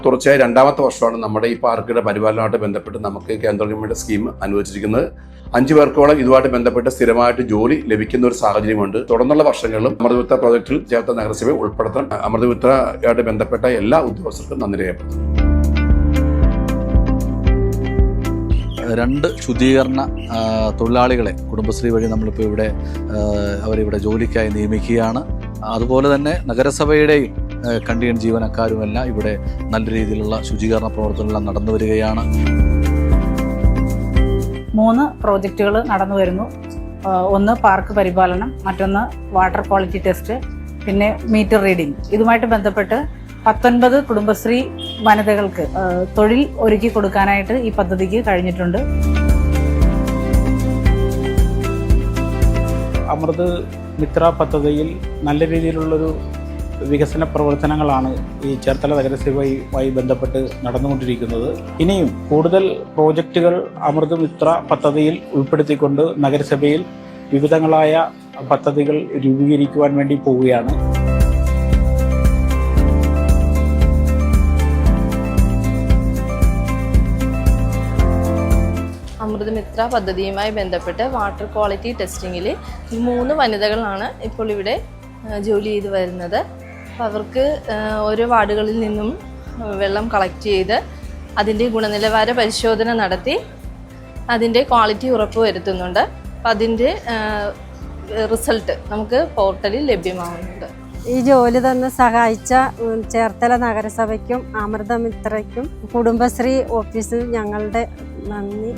തുടർച്ചയായി രണ്ടാമത്തെ വർഷമാണ് നമ്മുടെ ഈ പാർക്കിന്റെ പരിപാലനമായിട്ട് ബന്ധപ്പെട്ട് നമുക്ക് കേന്ദ്ര ഗവൺമെന്റ് സ്കീം അനുവദിച്ചിരിക്കുന്നത്. 5 പേർക്കോളം ഇതുമായിട്ട് ബന്ധപ്പെട്ട് സ്ഥിരമായിട്ട് ജോലി ലഭിക്കുന്ന ഒരു സാഹചര്യമുണ്ട്. തുടർന്നുള്ള വർഷങ്ങളിലും അമൃതമിത്ര പ്രോജക്റ്റിൽ ചേർത്ത നഗരസഭയെ ഉൾപ്പെടുത്തണം. അമൃതമിത്രയായിട്ട് ബന്ധപ്പെട്ട എല്ലാ ഉദ്യോഗസ്ഥർക്കും നന്ദി രേഖപ്പെടുത്തുന്നു. 2 ശുചീകരണ തൊഴിലാളികളെ കുടുംബശ്രീ വഴി നമ്മളിപ്പോൾ അവരിവിടെ ജോലിക്കായി നിയമിക്കുകയാണ്. അതുപോലെ തന്നെ നഗരസഭയുടെയും കണ്ടിയൻ ജീവനക്കാരുമെല്ലാം ഇവിടെ നല്ല രീതിയിലുള്ള ശുചീകരണ പ്രവർത്തനങ്ങൾ നടന്നു വരികയാണ്. 3 പ്രോജക്റ്റുകൾ നടന്നു വരുന്നു. ഒന്ന് പാർക്ക് പരിപാലനം, മറ്റൊന്ന് വാട്ടർ ക്വാളിറ്റി ടെസ്റ്റ്, പിന്നെ മീറ്റർ റീഡിംഗ്. ഇതുമായിട്ട് ബന്ധപ്പെട്ട് 19 കുടുംബശ്രീ വനിതകൾക്ക് തൊഴിൽ ഒരുക്കി കൊടുക്കാനായിട്ട് ഈ പദ്ധതിക്ക് കഴിഞ്ഞിട്ടുണ്ട്. അമൃത് മിത്ര പദ്ധതിയിൽ നല്ല രീതിയിലുള്ളൊരു വികസന പ്രവർത്തനങ്ങളാണ് ഈ ചേർത്തല നഗരസഭയുമായി ബന്ധപ്പെട്ട് നടന്നുകൊണ്ടിരിക്കുന്നത്. ഇനിയും കൂടുതൽ പ്രോജക്റ്റുകൾ അമൃത് മിത്ര പദ്ധതിയിൽ ഉൾപ്പെടുത്തിക്കൊണ്ട് നഗരസഭയിൽ വിവിധങ്ങളായ പദ്ധതികൾ രൂപീകരിക്കുവാൻ വേണ്ടി പോവുകയാണ്. അമൃതമിത്ര പദ്ധതിയുമായി ബന്ധപ്പെട്ട് വാട്ടർ ക്വാളിറ്റി ടെസ്റ്റിങ്ങിൽ 3 വനിതകളാണ് ഇപ്പോൾ ഇവിടെ ജോലി ചെയ്ത് വരുന്നത്. അപ്പോൾ അവർക്ക് ഓരോ വാർഡുകളിൽ നിന്നും വെള്ളം കളക്ട് ചെയ്ത് അതിൻ്റെ ഗുണനിലവാര പരിശോധന നടത്തി അതിൻ്റെ ക്വാളിറ്റി ഉറപ്പ് വരുത്തുന്നുണ്ട്. അപ്പോൾ അതിൻ്റെ റിസൾട്ട് നമുക്ക് പോർട്ടലിൽ ലഭ്യമാവുന്നുണ്ട്. ഈ ജോലി തന്നെ സഹായിച്ച ചേർത്തല നഗരസഭയ്ക്കും അമൃതമിത്രയ്ക്കും കുടുംബശ്രീ ഓഫീസിൽ ഞങ്ങളുടെ നന്ദി.